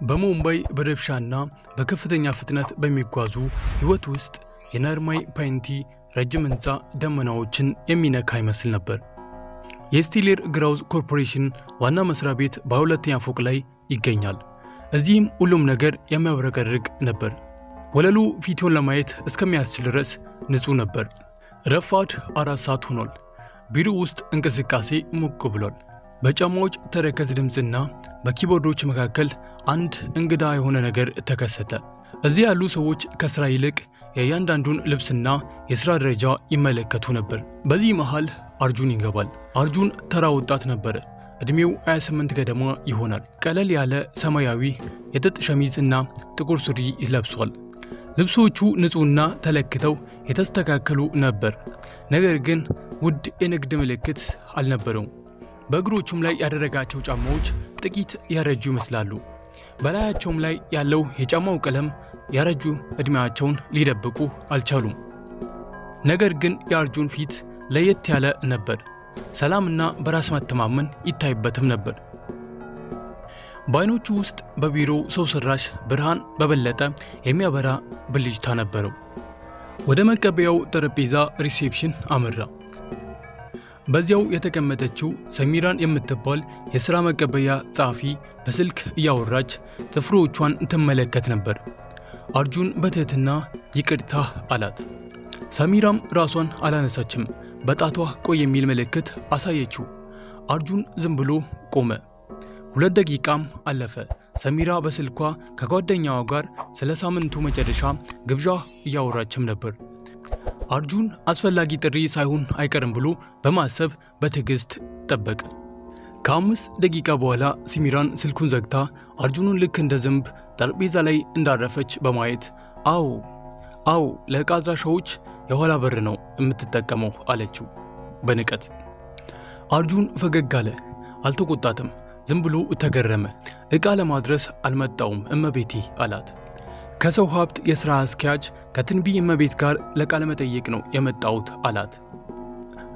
በሙምባይ በረብሻና በከፍተኛ ፍጥነት በሚጓዙ ህይወት ውስጥ የናርማይ ፓይንቲ ረጅም ህንፃ ደመናዎችን የሚነካ ይመስል ነበር። የስቲለር ግራውዝ ኮርፖሬሽን ዋና መስሪያ ቤት በሁለተኛ ፎቅ ላይ ይገኛል። እዚህም ሁሉም ነገር የሚያብረቀርቅ ነበር። ወለሉ ፊቱን ለማየት እስከሚያስችል ድረስ ንጹህ ነበር። ረፋድ 4 ሰዓት ሆኗል። ቢሮ ውስጥ እንቅስቃሴ ሞቅ ብሏል። በጫማዎች ተረከዝ ድምፅና በኪቦርዶች መካከል አንድ እንግዳ የሆነ ነገር ተከሰተ። እዚህ ያሉ ሰዎች ከስራ ይልቅ የእያንዳንዱን ልብስና የስራ ደረጃ ይመለከቱ ነበር። በዚህ መሃል አርጁን ይገባል። አርጁን ተራ ወጣት ነበረ። እድሜው 28 ገደማ ይሆናል። ቀለል ያለ ሰማያዊ የጥጥ ሸሚዝ እና ጥቁር ሱሪ ለብሷል። ልብሶቹ ንጹህና ተለክተው የተስተካከሉ ነበር። ነገር ግን ውድ የንግድ ምልክት አልነበረውም። በእግሮቹም ላይ ያደረጋቸው ጫማዎች ጥቂት ያረጁ ይመስላሉ። በላያቸውም ላይ ያለው የጫማው ቀለም ያረጁ እድሜያቸውን ሊደብቁ አልቻሉም። ነገር ግን የአርጁን ፊት ለየት ያለ ነበር። ሰላምና በራስ መተማመን ይታይበትም ነበር። በአይኖቹ ውስጥ በቢሮው ሰው ሰራሽ ብርሃን በበለጠ የሚያበራ ብልጭታ ነበረው። ወደ መቀበያው ጠረጴዛ ሪሴፕሽን አመራ። በዚያው የተቀመጠችው ሰሚራን የምትባል የሥራ መቀበያ ጸሐፊ በስልክ እያወራች ጥፍሮቿን ትመለከት ነበር። አርጁን በትህትና ይቅርታ አላት። ሰሚራም ራሷን አላነሳችም። በጣቷ ቆይ የሚል ምልክት አሳየችው። አርጁን ዝም ብሎ ቆመ። 2 ደቂቃም አለፈ። ሰሚራ በስልኳ ከጓደኛዋ ጋር ስለ ሳምንቱ መጨረሻ ግብዣ እያወራችም ነበር። አርጁን አስፈላጊ ጥሪ ሳይሆን አይቀርም ብሎ በማሰብ በትዕግስት ጠበቀ። ከ5 ደቂቃ በኋላ ሰሚራን ስልኩን ዘግታ አርጁንን ልክ እንደ ዝንብ ጠረጴዛ ላይ እንዳረፈች በማየት አዎ ለዕቃ አድራሻዎች የኋላ በር ነው የምትጠቀመው አለችው በንቀት። አርጁን ፈገግ አለ። አልተቆጣትም። ዝም ብሎ ተገረመ። ዕቃ ለማድረስ አልመጣውም እመቤቴ አላት። ከሰው ሀብት የሥራ አስኪያጅ ከትንቢ እመቤት ጋር ለቃለ መጠየቅ ነው የመጣሁት አላት።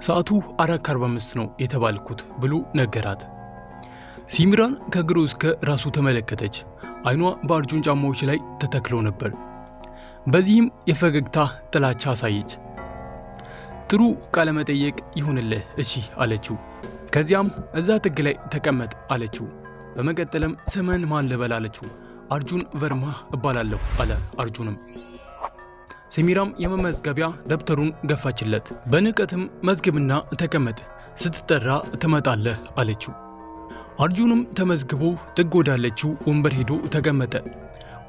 ሰዓቱ 4:45 ነው የተባልኩት ብሎ ነገራት። ሰሚራን ከእግሩ እስከ ራሱ ተመለከተች። አይኗ በአርጁን ጫማዎች ላይ ተተክሎ ነበር። በዚህም የፈገግታ ጥላቻ አሳየች። ጥሩ ቃለ መጠየቅ ይሁንልህ እሺ አለችው። ከዚያም እዛ ጥግ ላይ ተቀመጥ አለችው። በመቀጠልም ስምን ማን ልበል አለችው። አርጁን ቨርማ እባላለሁ አለ አርጁንም። ሰሚራም የመመዝገቢያ ደብተሩን ገፋችለት። በንቀትም መዝግብና ተቀመጥ፣ ስትጠራ ትመጣለህ አለችው። አርጁንም ተመዝግቦ ጥግ ወዳለችው ወንበር ሄዶ ተቀመጠ።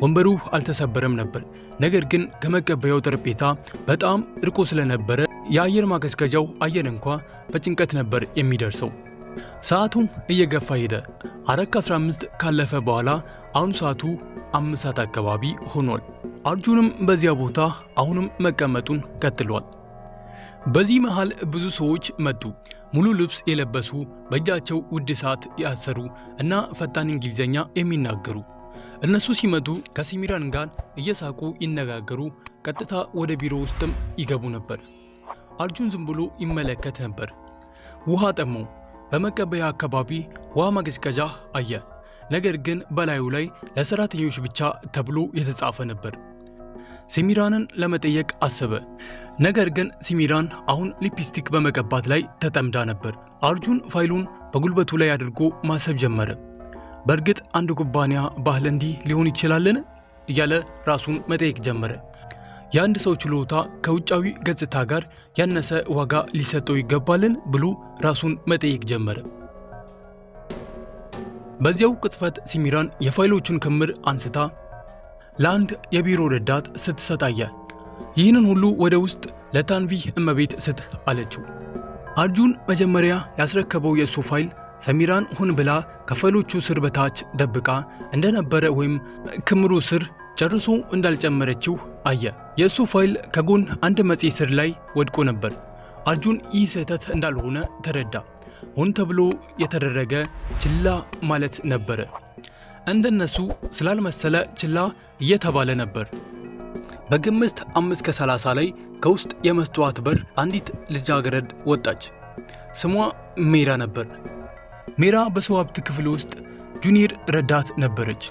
ወንበሩ አልተሰበረም ነበር። ነገር ግን ከመቀበያው ጠረጴዛ በጣም ርቆ ስለነበረ የአየር ማቀዝቀዣው አየር እንኳ በጭንቀት ነበር የሚደርሰው። ሰዓቱም እየገፋ ሄደ። 4:15 ካለፈ በኋላ አሁን ሰዓቱ 5 ሰዓት አካባቢ ሆኗል። አርጁንም በዚያ ቦታ አሁንም መቀመጡን ቀጥሏል። በዚህ መሃል ብዙ ሰዎች መጡ። ሙሉ ልብስ የለበሱ፣ በእጃቸው ውድ ሰዓት ያሰሩ እና ፈጣን እንግሊዝኛ የሚናገሩ። እነሱ ሲመጡ ከሰሚራን ጋር እየሳቁ ይነጋገሩ፣ ቀጥታ ወደ ቢሮ ውስጥም ይገቡ ነበር። አርጁን ዝም ብሎ ይመለከት ነበር። ውሃ ጠማው። በመቀበያ አካባቢ ውሃ ማቀዝቀዣ አየ። ነገር ግን በላዩ ላይ ለሰራተኞች ብቻ ተብሎ የተጻፈ ነበር። ሰሚራንን ለመጠየቅ አሰበ። ነገር ግን ሰሚራን አሁን ሊፕስቲክ በመቀባት ላይ ተጠምዳ ነበር። አርጁን ፋይሉን በጉልበቱ ላይ አድርጎ ማሰብ ጀመረ። በእርግጥ አንድ ኩባንያ ባህል እንዲህ ሊሆን ይችላልን እያለ ራሱን መጠየቅ ጀመረ። የአንድ ሰው ችሎታ ከውጫዊ ገጽታ ጋር ያነሰ ዋጋ ሊሰጠው ይገባልን ብሎ ራሱን መጠየቅ ጀመረ። በዚያው ቅጽበት ሰሚራን የፋይሎቹን ክምር አንስታ ለአንድ የቢሮ ረዳት ስትሰጣየ። ይህንን ሁሉ ወደ ውስጥ ለታንቪ እመቤት ስጥ አለችው። አርጁን መጀመሪያ ያስረከበው የእሱ ፋይል ሰሚራን ሆን ብላ ከፋይሎቹ ስር በታች ደብቃ እንደነበረ ወይም ክምሩ ስር ጨርሶ እንዳልጨመረችው አየ። የእሱ ፋይል ከጎን አንድ መጽሔት ስር ላይ ወድቆ ነበር። አርጁን ይህ ስህተት እንዳልሆነ ተረዳ። ሆን ተብሎ የተደረገ ችላ ማለት ነበረ። እንደነሱ ስላልመሰለ ችላ እየተባለ ነበር። በግምት 5:30 ላይ ከውስጥ የመስተዋት በር አንዲት ልጃገረድ ወጣች። ስሟ ሜራ ነበር። ሜራ በሰው ሀብት ክፍል ውስጥ ጁኒየር ረዳት ነበረች።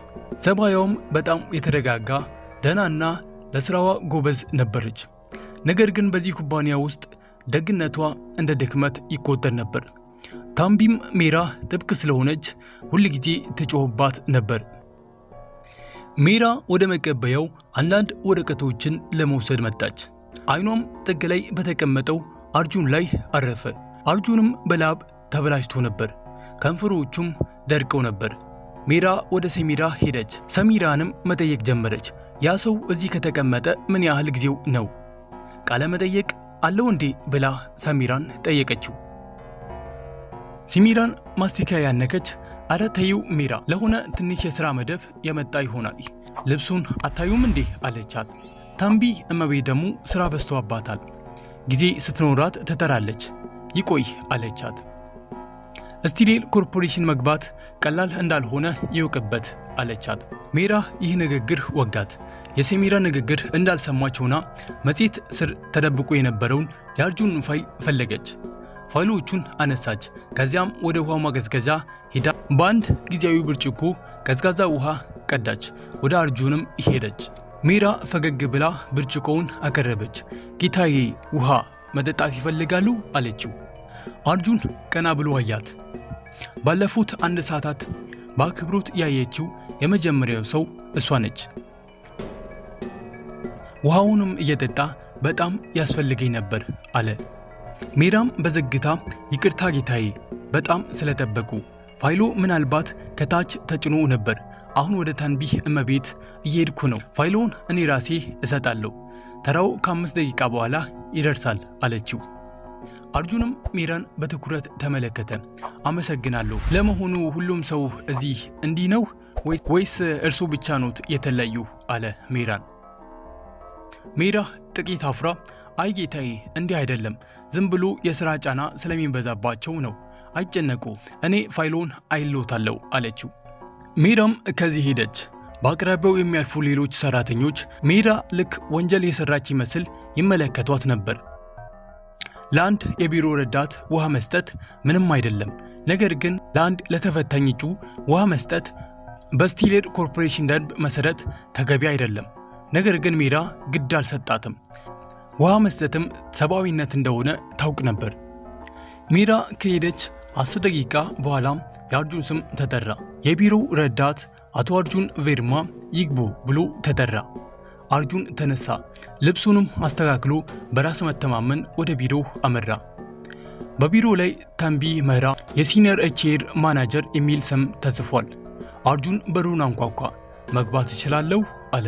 ሰባያውም በጣም የተረጋጋ ደህናና ለስራዋ ጎበዝ ነበረች። ነገር ግን በዚህ ኩባንያ ውስጥ ደግነቷ እንደ ድክመት ይቆጠር ነበር። ታምቢም ሜራ ጥብቅ ስለሆነች ሁል ጊዜ ትጮህባት ነበር። ሜራ ወደ መቀበያው አንዳንድ ወረቀቶችን ለመውሰድ መጣች። አይኗም ጥግ ላይ በተቀመጠው አርጁን ላይ አረፈ። አርጁንም በላብ ተበላሽቶ ነበር። ከንፈሮቹም ደርቀው ነበር። ሜራ ወደ ሰሚራ ሄደች። ሰሚራንም መጠየቅ ጀመረች። ያ ሰው እዚህ ከተቀመጠ ምን ያህል ጊዜው ነው? ቃለ መጠየቅ አለው እንዴ ብላ ሰሚራን ጠየቀችው። ሰሚራን ማስቲካ ያነከች አረ ተይው ሜራ፣ ለሆነ ትንሽ የሥራ መደብ የመጣ ይሆናል። ልብሱን አታዩም እንዴ አለቻት። ታምቢ እመቤት ደግሞ ሥራ በዝቶባታል፣ ጊዜ ስትኖራት ትጠራለች፣ ይቆይ አለቻት። ስቲሌል ኮርፖሬሽን መግባት ቀላል እንዳልሆነ ይውቅበት አለቻት። ሜራ ይህ ንግግር ወጋት። የሰሚራ ንግግር እንዳልሰማች ሆና መጽሔት ስር ተደብቆ የነበረውን የአርጁን ፋይል ፈለገች። ፋይሎቹን አነሳች። ከዚያም ወደ ውሃ ማቀዝቀዣ ሄዳ በአንድ ጊዜያዊ ብርጭቆ ቀዝቃዛ ውሃ ቀዳች። ወደ አርጁንም ሄደች። ሜራ ፈገግ ብላ ብርጭቆውን አቀረበች። ጌታዬ ውሃ መጠጣት ይፈልጋሉ አለችው። አርጁን ቀና ብሎ አያት። ባለፉት 1 ሰዓታት በአክብሮት ያየችው የመጀመሪያው ሰው እሷ ነች። ውሃውንም እየጠጣ በጣም ያስፈልገኝ ነበር አለ። ሜራም በዝግታ ይቅርታ ጌታዬ፣ በጣም ስለጠበቁ ፋይሉ ምናልባት ከታች ተጭኖ ነበር። አሁን ወደ ታንቢህ እመቤት እየሄድኩ ነው። ፋይሉን እኔ ራሴ እሰጣለሁ። ተራው ከ5 ደቂቃ በኋላ ይደርሳል አለችው። አርጁንም ሜራን በትኩረት ተመለከተ። አመሰግናለሁ። ለመሆኑ ሁሉም ሰው እዚህ እንዲህ ነው ወይስ እርሱ ብቻ ኖት የተለዩ? አለ ሜራን። ሜራ ጥቂት አፍራ አይ ጌታዬ፣ እንዲህ አይደለም፣ ዝም ብሎ የሥራ ጫና ስለሚበዛባቸው ነው። አይጨነቁ፣ እኔ ፋይሎን አይሎታለሁ አለችው። ሜራም ከዚህ ሄደች። በአቅራቢያው የሚያልፉ ሌሎች ሰራተኞች ሜራ ልክ ወንጀል የሰራች ይመስል ይመለከቷት ነበር። ለአንድ የቢሮ ረዳት ውሃ መስጠት ምንም አይደለም። ነገር ግን ለአንድ ለተፈታኝ እጩ ውሃ መስጠት በስቲሌር ኮርፖሬሽን ደንብ መሰረት ተገቢ አይደለም። ነገር ግን ሜራ ግድ አልሰጣትም። ውሃ መስጠትም ሰብአዊነት እንደሆነ ታውቅ ነበር። ሜራ ከሄደች 10 ደቂቃ በኋላም የአርጁን ስም ተጠራ። የቢሮው ረዳት አቶ አርጁን ቬርማ ይግቡ ብሎ ተጠራ። አርጁን ተነሳ። ልብሱንም አስተካክሎ በራስ መተማመን ወደ ቢሮው አመራ። በቢሮው ላይ ታምቢ መህራ የሲኒየር ኤችአር ማናጀር የሚል ስም ተጽፏል። አርጁን በሩን አንኳኳ። መግባት እችላለሁ አለ።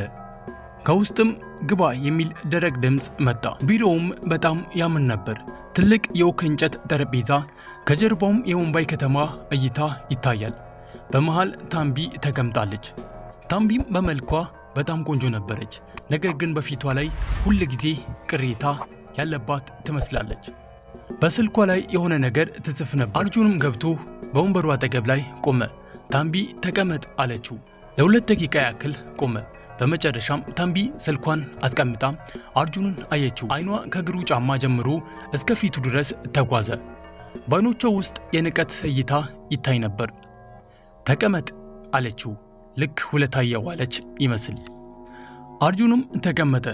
ከውስጥም ግባ የሚል ደረቅ ድምፅ መጣ። ቢሮውም በጣም ያምን ነበር። ትልቅ የኦክ እንጨት ጠረጴዛ፣ ከጀርባውም የሙምባይ ከተማ እይታ ይታያል። በመሃል ታምቢ ተቀምጣለች። ታምቢም በመልኳ በጣም ቆንጆ ነበረች። ነገር ግን በፊቷ ላይ ሁል ጊዜ ቅሬታ ያለባት ትመስላለች። በስልኳ ላይ የሆነ ነገር ትጽፍ ነበር። አርጁንም ገብቶ በወንበሩ አጠገብ ላይ ቆመ። ታምቢ ተቀመጥ አለችው። ለ2 ደቂቃ ያክል ቆመ። በመጨረሻም ታምቢ ስልኳን አስቀምጣ አርጁንን አየችው። አይኗ ከእግሩ ጫማ ጀምሮ እስከ ፊቱ ድረስ ተጓዘ። በአይኖቿ ውስጥ የንቀት እይታ ይታይ ነበር። ተቀመጥ አለችው፣ ልክ ውለታ የዋለች ይመስል። አርጁንም ተቀመጠ።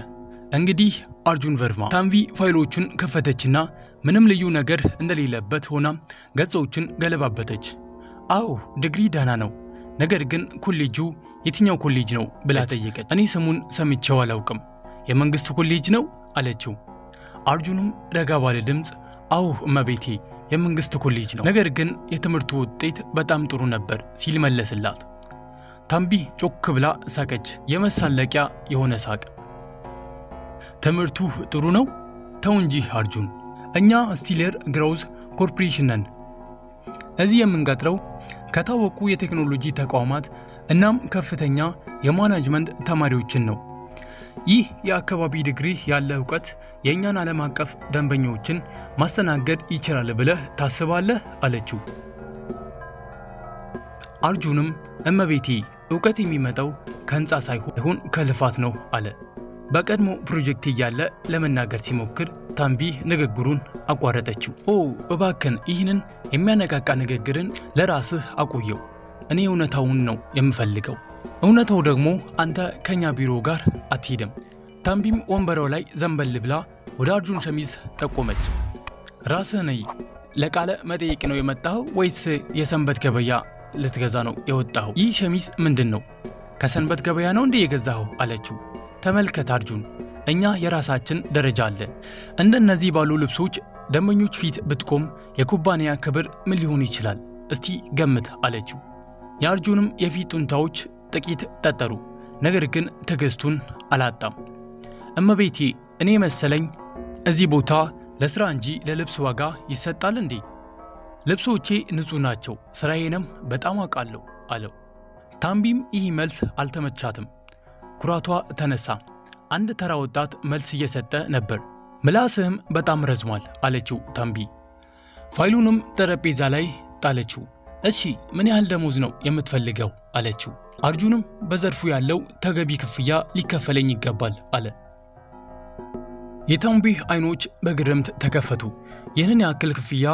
እንግዲህ አርጁን ቨርማ። ታምቢ ፋይሎቹን ከፈተችና ምንም ልዩ ነገር እንደሌለበት ሆና ገጾችን ገለባበተች። አዎ ዲግሪ ደህና ነው፣ ነገር ግን ኮሌጁ የትኛው ኮሌጅ ነው ብላ ጠየቀች። እኔ ስሙን ሰምቼው አላውቅም። የመንግስት ኮሌጅ ነው አለችው። አርጁንም ረጋ ባለ ድምፅ አዎ እመቤቴ፣ የመንግስት ኮሌጅ ነው፣ ነገር ግን የትምህርቱ ውጤት በጣም ጥሩ ነበር ሲል መለስላት። ታምቢ ጮክ ብላ ሳቀች፣ የመሳለቂያ የሆነ ሳቅ። ትምህርቱ ጥሩ ነው? ተው እንጂ አርጁን፣ እኛ ስቲሌር ግሮውዝ ኮርፖሬሽን ነን። እዚህ የምንቀጥረው ከታወቁ የቴክኖሎጂ ተቋማት እናም ከፍተኛ የማናጅመንት ተማሪዎችን ነው። ይህ የአካባቢ ዲግሪ ያለ እውቀት የእኛን ዓለም አቀፍ ደንበኞችን ማስተናገድ ይችላል ብለህ ታስባለህ? አለችው። አርጁንም እመቤቴ፣ እውቀት የሚመጣው ከህንፃ ሳይሆን ከልፋት ነው አለ። በቀድሞ ፕሮጀክት እያለ ለመናገር ሲሞክር ታምቢ ንግግሩን አቋረጠችው። ኦ እባክን፣ ይህንን የሚያነቃቃ ንግግርን ለራስህ አቆየው። እኔ እውነታውን ነው የምፈልገው። እውነታው ደግሞ አንተ ከኛ ቢሮ ጋር አትሄድም። ታምቢም ወንበሯ ላይ ዘንበል ብላ ወደ አርጁን ሸሚዝ ጠቆመች። ራስህ ነይ፣ ለቃለ መጠይቅ ነው የመጣኸው ወይስ የሰንበት ገበያ ልትገዛ ነው የወጣኸው? ይህ ሸሚዝ ምንድን ነው? ከሰንበት ገበያ ነው እንዴ የገዛኸው? አለችው። ተመልከት አርጁን፣ እኛ የራሳችን ደረጃ አለ። እንደነዚህ ባሉ ልብሶች ደንበኞች ፊት ብትቆም የኩባንያ ክብር ምን ሊሆን ይችላል? እስቲ ገምት አለችው። የአርጁንም የፊት ጡንቻዎች ጥቂት ጠጠሩ። ነገር ግን ትዕግስቱን አላጣም። እመቤቴ፣ እኔ መሰለኝ እዚህ ቦታ ለስራ እንጂ ለልብስ ዋጋ ይሰጣል እንዴ? ልብሶቼ ንጹህ ናቸው፣ ስራዬንም በጣም አውቃለሁ አለው። ታምቢም ይህ መልስ አልተመቻትም። ኩራቷ ተነሳ። አንድ ተራ ወጣት መልስ እየሰጠ ነበር። ምላስህም በጣም ረዝሟል አለችው ታምቢ። ፋይሉንም ጠረጴዛ ላይ ጣለችው። እሺ ምን ያህል ደሞዝ ነው የምትፈልገው? አለችው። አርጁንም በዘርፉ ያለው ተገቢ ክፍያ ሊከፈለኝ ይገባል አለ። የታምቢ አይኖች በግርምት ተከፈቱ። ይህንን ያክል ክፍያ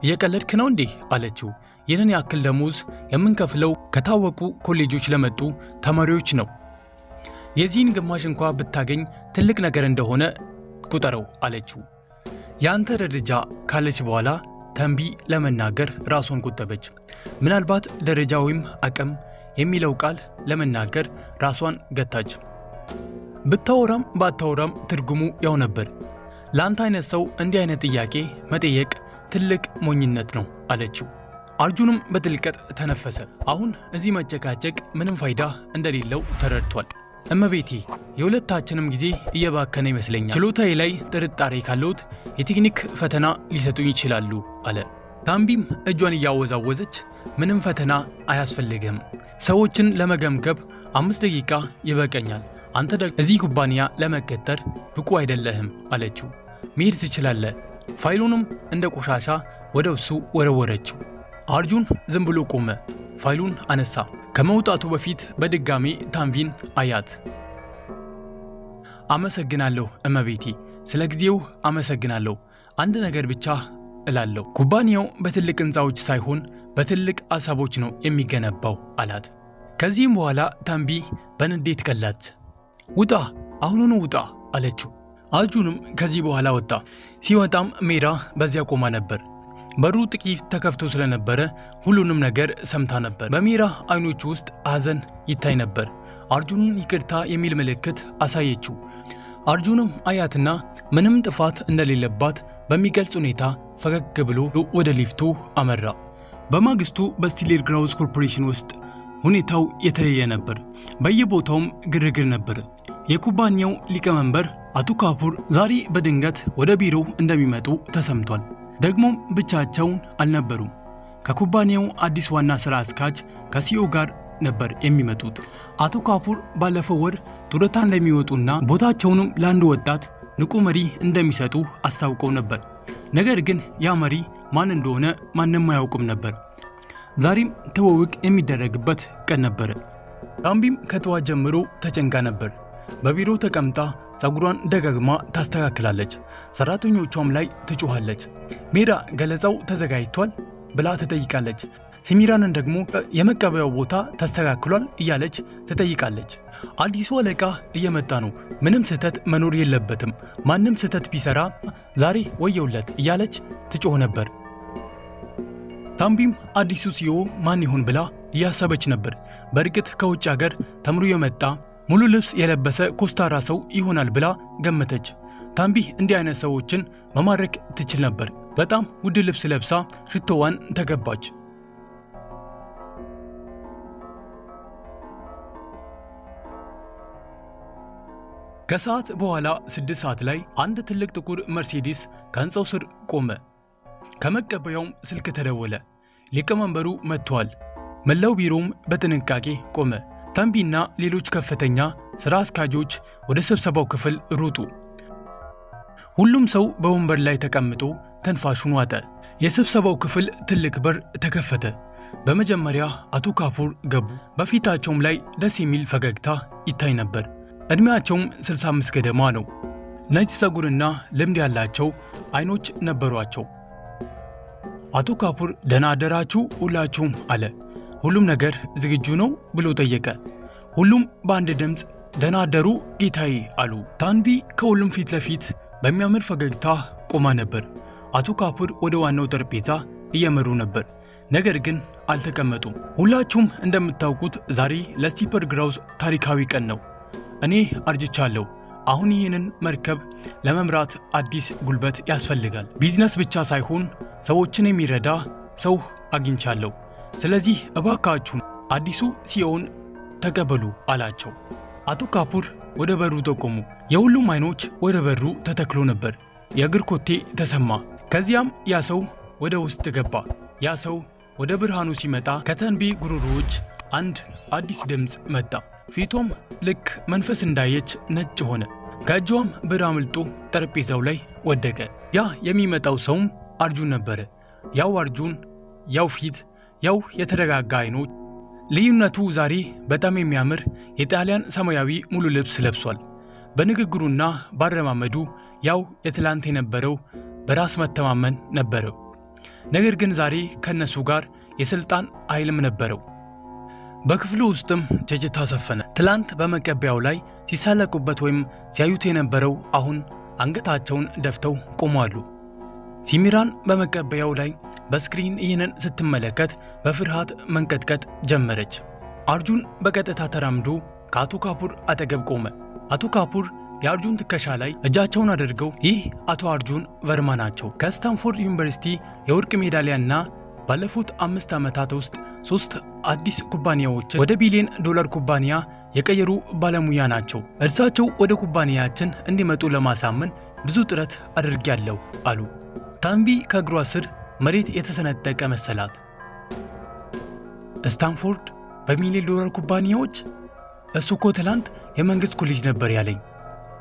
እየቀለድክ ነው እንዴ? አለችው። ይህንን ያክል ደሞዝ የምንከፍለው ከታወቁ ኮሌጆች ለመጡ ተማሪዎች ነው። የዚህን ግማሽ እንኳ ብታገኝ ትልቅ ነገር እንደሆነ ቁጠረው አለችው። ያንተ ደረጃ ካለች በኋላ ታምቢ ለመናገር ራሷን ቆጠበች። ምናልባት ደረጃ ወይም አቅም የሚለው ቃል ለመናገር ራሷን ገታች። ብታወራም ባታወራም ትርጉሙ ያው ነበር። ለአንተ አይነት ሰው እንዲህ አይነት ጥያቄ መጠየቅ ትልቅ ሞኝነት ነው አለችው። አርጁንም በጥልቀት ተነፈሰ። አሁን እዚህ መጨቃጨቅ ምንም ፋይዳ እንደሌለው ተረድቷል። እመቤቴ፣ የሁለታችንም ጊዜ እየባከነ ይመስለኛል። ችሎታዬ ላይ ጥርጣሬ ካለዎት የቴክኒክ ፈተና ሊሰጡኝ ይችላሉ አለ። ታምቢም እጇን እያወዛወዘች ምንም ፈተና አያስፈልግም፣ ሰዎችን ለመገምገም 5 ደቂቃ ይበቀኛል። አንተ ደግሞ እዚህ ኩባንያ ለመቀጠር ብቁ አይደለህም አለችው። መሄድ ትችላለህ። ፋይሉንም እንደ ቆሻሻ ወደ እሱ ወረወረችው። አርጁን ዝም ብሎ ቆመ። ፋይሉን አነሳ። ከመውጣቱ በፊት በድጋሚ ታምቢን አያት። አመሰግናለሁ እመቤቴ፣ ስለ ጊዜው አመሰግናለሁ። አንድ ነገር ብቻ እላለሁ፣ ኩባንያው በትልቅ ሕንፃዎች ሳይሆን በትልቅ አሳቦች ነው የሚገነባው አላት። ከዚህም በኋላ ታምቢ በንዴት ቀላች። ውጣ፣ አሁኑኑ ውጣ አለችው። አርጁንም ከዚህ በኋላ ወጣ። ሲወጣም ሜራ በዚያ ቆማ ነበር። በሩ ጥቂት ተከፍቶ ስለነበረ ሁሉንም ነገር ሰምታ ነበር። በሜራ አይኖች ውስጥ ሐዘን ይታይ ነበር። አርጁንን ይቅርታ የሚል ምልክት አሳየችው። አርጁንም አያትና ምንም ጥፋት እንደሌለባት በሚገልጽ ሁኔታ ፈገግ ብሎ ወደ ሊፍቱ አመራ። በማግስቱ በስቲሌር ግራውዝ ኮርፖሬሽን ውስጥ ሁኔታው የተለየ ነበር። በየቦታውም ግርግር ነበር። የኩባንያው ሊቀመንበር አቶ ካፑር ዛሬ በድንገት ወደ ቢሮው እንደሚመጡ ተሰምቷል። ደግሞም ብቻቸውን አልነበሩም። ከኩባንያው አዲስ ዋና ስራ አስኪያጅ ከሲኦ ጋር ነበር የሚመጡት። አቶ ካፑር ባለፈው ወር ጡረታ እንደሚወጡና ቦታቸውንም ለአንድ ወጣት ንቁ መሪ እንደሚሰጡ አስታውቀው ነበር። ነገር ግን ያ መሪ ማን እንደሆነ ማንም አያውቅም ነበር። ዛሬም ትውውቅ የሚደረግበት ቀን ነበር። ታምቢም ከጠዋት ጀምሮ ተጨንቃ ነበር። በቢሮ ተቀምጣ ጸጉሯን ደጋግማ ታስተካክላለች። ሰራተኞቿም ላይ ትጮኻለች። ሜራ ገለጻው ተዘጋጅቷል ብላ ትጠይቃለች። ሲሚራንን ደግሞ የመቀበያው ቦታ ተስተካክሏል እያለች ትጠይቃለች። አዲሱ አለቃ እየመጣ ነው፣ ምንም ስህተት መኖር የለበትም፣ ማንም ስህተት ቢሰራ ዛሬ ወየውለት እያለች ትጮህ ነበር። ታምቢም አዲሱ ሲኦ ማን ይሆን ብላ እያሰበች ነበር። በእርግጥ ከውጭ ሀገር ተምሮ የመጣ ሙሉ ልብስ የለበሰ ኮስታራ ሰው ይሆናል ብላ ገመተች። ታምቢ እንዲህ አይነት ሰዎችን መማረክ ትችል ነበር። በጣም ውድ ልብስ ለብሳ ሽቶዋን ተገባች። ከሰዓት በኋላ 6 ሰዓት ላይ አንድ ትልቅ ጥቁር መርሴዲስ ከህንፃው ስር ቆመ። ከመቀበያውም ስልክ ተደወለ። ሊቀመንበሩ መጥተዋል። መላው ቢሮም በጥንቃቄ ቆመ። ታምቢና ሌሎች ከፍተኛ ስራ አስኪያጆች ወደ ስብሰባው ክፍል ሮጡ። ሁሉም ሰው በወንበር ላይ ተቀምጦ ተንፋሹን ዋጠ። የስብሰባው ክፍል ትልቅ በር ተከፈተ። በመጀመሪያ አቶ ካፑር ገቡ። በፊታቸውም ላይ ደስ የሚል ፈገግታ ይታይ ነበር። እድሜያቸውም 65 ገደማ ነው። ነጭ ፀጉርና ልምድ ያላቸው አይኖች ነበሯቸው። አቶ ካፑር ደህና አደራችሁ ሁላችሁም አለ። ሁሉም ነገር ዝግጁ ነው ብሎ ጠየቀ። ሁሉም በአንድ ድምፅ ደህና አደሩ ጌታዬ አሉ። ታንቢ ከሁሉም ፊት ለፊት በሚያምር ፈገግታ ቆማ ነበር። አቶ ካፑር ወደ ዋናው ጠረጴዛ እየመሩ ነበር፣ ነገር ግን አልተቀመጡም። ሁላችሁም እንደምታውቁት ዛሬ ለስቲፐር ግራውዝ ታሪካዊ ቀን ነው። እኔ አርጅቻለሁ። አሁን ይህንን መርከብ ለመምራት አዲስ ጉልበት ያስፈልጋል። ቢዝነስ ብቻ ሳይሆን ሰዎችን የሚረዳ ሰው አግኝቻለሁ። ስለዚህ እባካችሁን አዲሱ ሲኦን ተቀበሉ አላቸው። አቶ ካፑር ወደ በሩ ጠቆሙ። የሁሉም አይኖች ወደ በሩ ተተክሎ ነበር። የእግር ኮቴ ተሰማ። ከዚያም ያ ሰው ወደ ውስጥ ገባ። ያ ሰው ወደ ብርሃኑ ሲመጣ ከተንቢ ጉሮሮዎች አንድ አዲስ ድምፅ መጣ። ፊቷም ልክ መንፈስ እንዳየች ነጭ ሆነ። ከእጇም ብር አምልጦ ጠረጴዛው ላይ ወደቀ። ያ የሚመጣው ሰውም አርጁን ነበረ። ያው አርጁን፣ ያው ፊት፣ ያው የተረጋጋ አይኖች። ልዩነቱ ዛሬ በጣም የሚያምር የጣሊያን ሰማያዊ ሙሉ ልብስ ለብሷል። በንግግሩና ባረማመዱ ያው የትላንት የነበረው በራስ መተማመን ነበረው። ነገር ግን ዛሬ ከነሱ ጋር የስልጣን ኃይልም ነበረው። በክፍሉ ውስጥም ጀጅታ ሰፈነ። ትላንት በመቀበያው ላይ ሲሳለቁበት ወይም ሲያዩት የነበረው አሁን አንገታቸውን ደፍተው ቆሟሉ። ሲሚራን በመቀበያው ላይ በስክሪን ይህንን ስትመለከት በፍርሃት መንቀጥቀጥ ጀመረች። አርጁን በቀጥታ ተራምዶ ከአቶ ካፑር አጠገብ ቆመ። አቶ ካፑር የአርጁን ትከሻ ላይ እጃቸውን አድርገው ይህ አቶ አርጁን ቨርማ ናቸው። ከስታንፎርድ ዩኒቨርሲቲ የወርቅ ሜዳሊያና ባለፉት 5 ዓመታት ውስጥ 3 አዲስ ኩባንያዎችን ወደ ቢሊዮን ዶላር ኩባንያ የቀየሩ ባለሙያ ናቸው። እርሳቸው ወደ ኩባንያችን እንዲመጡ ለማሳመን ብዙ ጥረት አድርጌያለሁ አሉ። ታንቢ ከእግሯ ስር መሬት የተሰነጠቀ መሰላት። ስታንፎርድ በሚሊዮን ዶላር ኩባንያዎች? እሱ እኮ ትላንት የመንግሥት ኮሌጅ ነበር ያለኝ።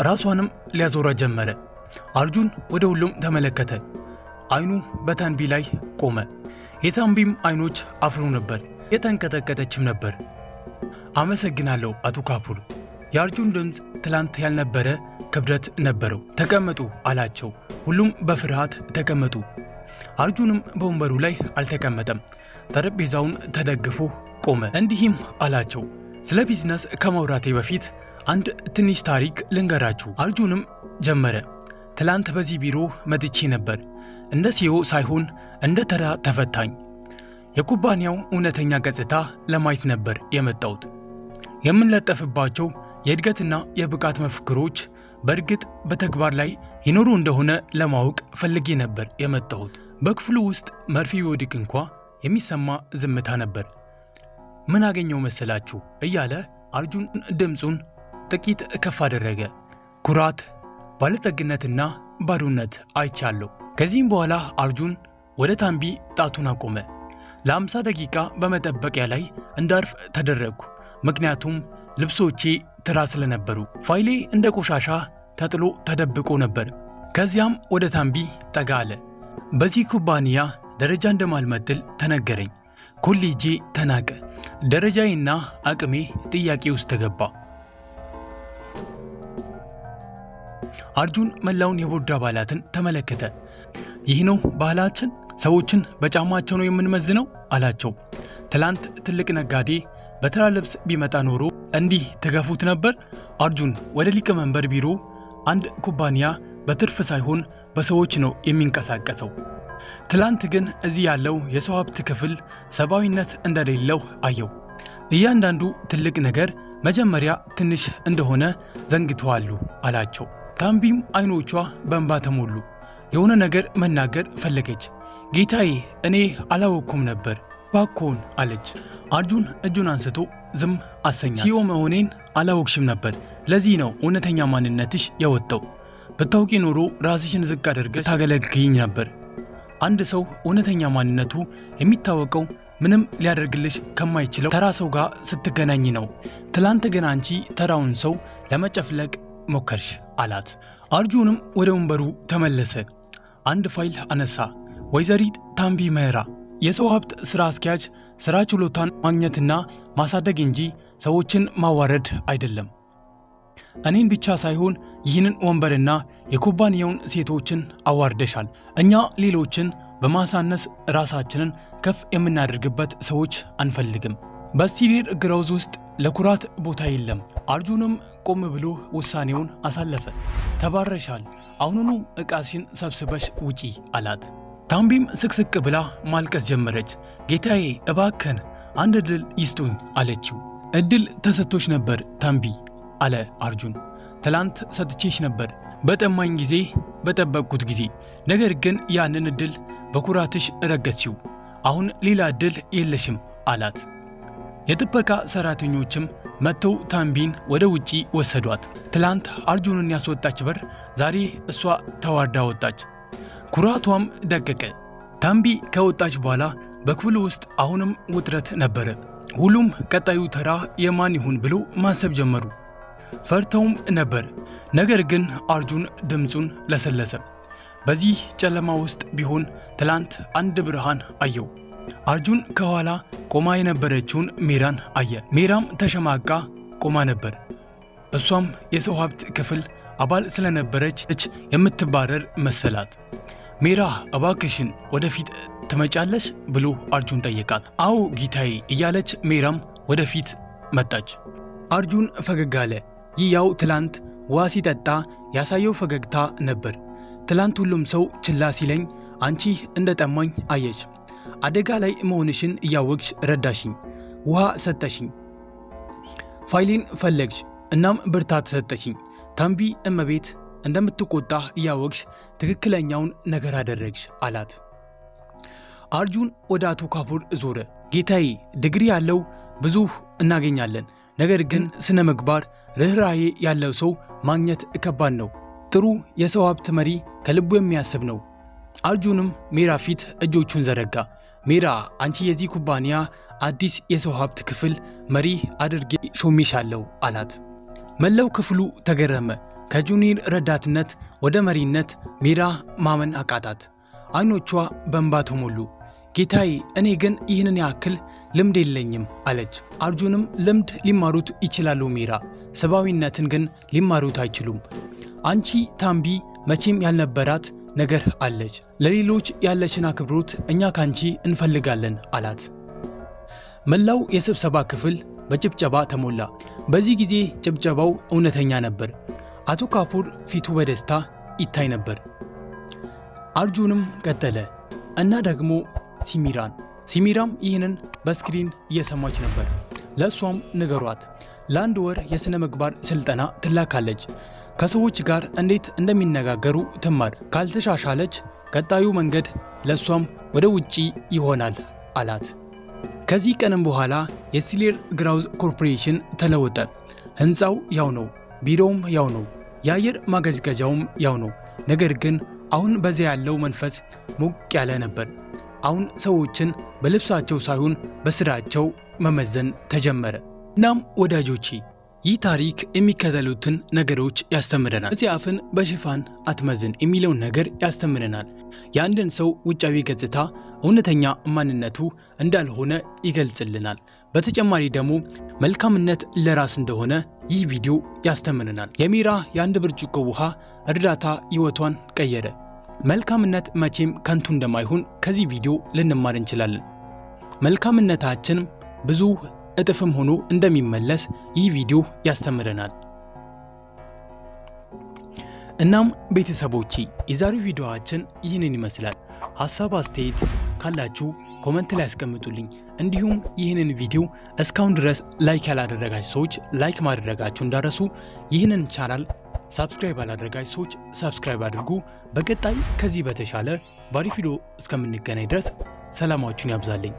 ራሷንም ሊያዞራ ጀመረ። አርጁን ወደ ሁሉም ተመለከተ። አይኑ በታንቢ ላይ ቆመ። የታንቢም አይኖች አፍሮ ነበር፣ የተንቀጠቀጠችም ነበር። አመሰግናለሁ አቶ ካፑር። የአርጁን ድምፅ ትላንት ያልነበረ ክብደት ነበረው። ተቀመጡ አላቸው። ሁሉም በፍርሃት ተቀመጡ። አርጁንም በወንበሩ ላይ አልተቀመጠም። ጠረጴዛውን ተደግፎ ቆመ። እንዲህም አላቸው፣ ስለ ቢዝነስ ከማውራቴ በፊት አንድ ትንሽ ታሪክ ልንገራችሁ። አርጁንም ጀመረ። ትላንት በዚህ ቢሮ መጥቼ ነበር፣ እንደ ሲኦ ሳይሆን እንደ ተራ ተፈታኝ። የኩባንያው እውነተኛ ገጽታ ለማየት ነበር የመጣሁት። የምንለጠፍባቸው የእድገትና የብቃት መፈክሮች በእርግጥ በተግባር ላይ ይኖሩ እንደሆነ ለማወቅ ፈልጌ ነበር የመጣሁት። በክፍሉ ውስጥ መርፌ ቢወድቅ እንኳ የሚሰማ ዝምታ ነበር። ምን አገኘው መሰላችሁ እያለ አርጁን ድምፁን ጥቂት ከፍ አደረገ። ኩራት፣ ባለጠግነትና ባዶነት አይቻለሁ። ከዚህም በኋላ አርጁን ወደ ታንቢ ጣቱን አቆመ። ለ50 ደቂቃ በመጠበቂያ ላይ እንዳርፍ ተደረግኩ፣ ምክንያቱም ልብሶቼ ትራ ስለነበሩ። ፋይሌ እንደ ቆሻሻ ተጥሎ ተደብቆ ነበር። ከዚያም ወደ ታንቢ ጠጋ አለ። በዚህ ኩባንያ ደረጃ እንደማልመጥል ተነገረኝ። ኮሌጄ ተናቀ። ደረጃዬና አቅሜ ጥያቄ ውስጥ ተገባ። አርጁን መላውን የቦርድ አባላትን ተመለከተ። ይህ ነው ባህላችን? ሰዎችን በጫማቸው ነው የምንመዝነው አላቸው። ትላንት ትልቅ ነጋዴ በተራ ልብስ ቢመጣ ኖሮ እንዲህ ትገፉት ነበር? አርጁን ወደ ሊቀመንበር ቢሮ፣ አንድ ኩባንያ በትርፍ ሳይሆን በሰዎች ነው የሚንቀሳቀሰው። ትላንት ግን እዚህ ያለው የሰው ሀብት ክፍል ሰብአዊነት እንደሌለው አየው። እያንዳንዱ ትልቅ ነገር መጀመሪያ ትንሽ እንደሆነ ዘንግተዋሉ አላቸው። ታንቢም አይኖቿ በእንባ ተሞሉ። የሆነ ነገር መናገር ፈለገች። ጌታዬ፣ እኔ አላወቅኩም ነበር ባኮን አለች። አርጁን እጁን አንስቶ ዝም አሰኛት። ሲኦ መሆኔን አላወቅሽም ነበር። ለዚህ ነው እውነተኛ ማንነትሽ የወጣው። ብታውቂ ኖሮ ራስሽን ዝቅ አድርገሽ ታገለግይኝ ነበር። አንድ ሰው እውነተኛ ማንነቱ የሚታወቀው ምንም ሊያደርግልሽ ከማይችለው ተራ ሰው ጋር ስትገናኝ ነው። ትላንት ግን አንቺ ተራውን ሰው ለመጨፍለቅ ሞከርሽ አላት። አርጁንም ወደ ወንበሩ ተመለሰ። አንድ ፋይል አነሳ። ወይዘሪት ታንቢ መህራ፣ የሰው ሀብት ስራ አስኪያጅ። ስራ ችሎታን ማግኘትና ማሳደግ እንጂ ሰዎችን ማዋረድ አይደለም። እኔን ብቻ ሳይሆን ይህንን ወንበርና የኩባንያውን ሴቶችን አዋርደሻል። እኛ ሌሎችን በማሳነስ ራሳችንን ከፍ የምናደርግበት ሰዎች አንፈልግም። በስቲፐር ግራውዝ ውስጥ ለኩራት ቦታ የለም። አርጁንም ቆም ብሎ ውሳኔውን አሳለፈ። ተባረሻል፣ አሁኑኑ ዕቃሽን ሰብስበሽ ውጪ አላት። ታምቢም ስቅስቅ ብላ ማልቀስ ጀመረች። ጌታዬ እባክን አንድ ዕድል ይስጡኝ አለችው። ዕድል ተሰጥቶሽ ነበር ታምቢ አለ አርጁን። ትላንት ሰጥቼሽ ነበር በጠማኝ ጊዜ በጠበቅኩት ጊዜ፣ ነገር ግን ያንን ዕድል በኩራትሽ ረገጥሽው። አሁን ሌላ ዕድል የለሽም አላት። የጥበቃ ሰራተኞችም መጥተው ታምቢን ወደ ውጪ ወሰዷት። ትላንት አርጁንን ያስወጣች በር ዛሬ እሷ ተዋርዳ ወጣች። ኩራቷም ደቀቀ። ታምቢ ከወጣች በኋላ በክፍሉ ውስጥ አሁንም ውጥረት ነበረ። ሁሉም ቀጣዩ ተራ የማን ይሁን ብሎ ማሰብ ጀመሩ። ፈርተውም ነበር። ነገር ግን አርጁን ድምፁን ለሰለሰ። በዚህ ጨለማ ውስጥ ቢሆን ትላንት አንድ ብርሃን አየው። አርጁን ከኋላ ቆማ የነበረችውን ሜራን አየ። ሜራም ተሸማቃ ቆማ ነበር። እሷም የሰው ሀብት ክፍል አባል ስለነበረች የምትባረር መሰላት። ሜራ እባክሽን ወደፊት ትመጫለሽ ብሎ አርጁን ጠየቃት። አዎ ጌታዬ እያለች ሜራም ወደፊት መጣች። አርጁን ፈገግ አለ። ይህ ያው ትላንት ውሃ ሲጠጣ ያሳየው ፈገግታ ነበር። ትላንት ሁሉም ሰው ችላ ሲለኝ አንቺ እንደ ጠማኝ አየች። አደጋ ላይ መሆንሽን እያወቅሽ ረዳሽኝ፣ ውሃ ሰጠሽኝ፣ ፋይሌን ፈለግሽ፣ እናም ብርታት ሰጠሽኝ። ታምቢ እመቤት እንደምትቆጣ እያወቅሽ ትክክለኛውን ነገር አደረግሽ አላት። አርጁን ወደ አቶ ካፑር ዞረ። ጌታዬ ዲግሪ ያለው ብዙ እናገኛለን፣ ነገር ግን ስነ ምግባር ርኅራኄ ያለው ሰው ማግኘት ከባድ ነው። ጥሩ የሰው ሀብት መሪ ከልቡ የሚያስብ ነው። አርጁንም ሜራ ፊት እጆቹን ዘረጋ። ሜራ አንቺ የዚህ ኩባንያ አዲስ የሰው ሀብት ክፍል መሪ አድርጌ ሾሜሻለሁ አላት። መላው ክፍሉ ተገረመ። ከጁኒየር ረዳትነት ወደ መሪነት ሜራ ማመን አቃታት። አይኖቿ በእንባ ተሞሉ። ጌታዬ እኔ ግን ይህንን ያክል ልምድ የለኝም አለች። አርጁንም ልምድ ሊማሩት ይችላሉ ሜራ፣ ሰብአዊነትን ግን ሊማሩት አይችሉም። አንቺ ታምቢ መቼም ያልነበራት ነገር አለች። ለሌሎች ያለሽን አክብሮት እኛ ካንቺ እንፈልጋለን አላት። መላው የስብሰባ ክፍል በጭብጨባ ተሞላ። በዚህ ጊዜ ጭብጨባው እውነተኛ ነበር። አቶ ካፑር ፊቱ በደስታ ይታይ ነበር። አርጁንም ቀጠለ እና ደግሞ ሲሚራም ይህንን በስክሪን እየሰማች ነበር። ለእሷም ንገሯት፣ ለአንድ ወር የሥነ ምግባር ስልጠና ትላካለች። ከሰዎች ጋር እንዴት እንደሚነጋገሩ ትማር። ካልተሻሻለች ቀጣዩ መንገድ ለእሷም ወደ ውጪ ይሆናል አላት። ከዚህ ቀንም በኋላ የሲሌር ግራውዝ ኮርፖሬሽን ተለወጠ። ሕንፃው ያው ነው፣ ቢሮውም ያው ነው፣ የአየር ማገዝገዣውም ያው ነው። ነገር ግን አሁን በዚያ ያለው መንፈስ ሞቅ ያለ ነበር። አሁን ሰዎችን በልብሳቸው ሳይሆን በስራቸው መመዘን ተጀመረ። እናም ወዳጆቼ ይህ ታሪክ የሚከተሉትን ነገሮች ያስተምረናል። መጽሐፍን በሽፋን አትመዝን የሚለውን ነገር ያስተምረናል። የአንድን ሰው ውጫዊ ገጽታ እውነተኛ ማንነቱ እንዳልሆነ ይገልጽልናል። በተጨማሪ ደግሞ መልካምነት ለራስ እንደሆነ ይህ ቪዲዮ ያስተምረናል። የሜራ የአንድ ብርጭቆ ውሃ እርዳታ ሕይወቷን ቀየረ። መልካምነት መቼም ከንቱ እንደማይሆን ከዚህ ቪዲዮ ልንማር እንችላለን። መልካምነታችን ብዙ እጥፍም ሆኖ እንደሚመለስ ይህ ቪዲዮ ያስተምረናል። እናም ቤተሰቦቼ የዛሬው ቪዲዮአችን ይህንን ይመስላል። ሐሳብ አስተያየት ካላችሁ ኮመንት ላይ ያስቀምጡልኝ። እንዲሁም ይህንን ቪዲዮ እስካሁን ድረስ ላይክ ያላደረጋችሁ ሰዎች ላይክ ማድረጋችሁ እንዳረሱ፣ ይህንን ቻናል ሰብስክራይብ ያላደረጋችሁ ሰዎች ሰብስክራይብ አድርጉ። በቀጣይ ከዚህ በተሻለ ባሪፍ ቪዲዮ እስከምንገናኝ ድረስ ሰላማችሁን ያብዛልኝ።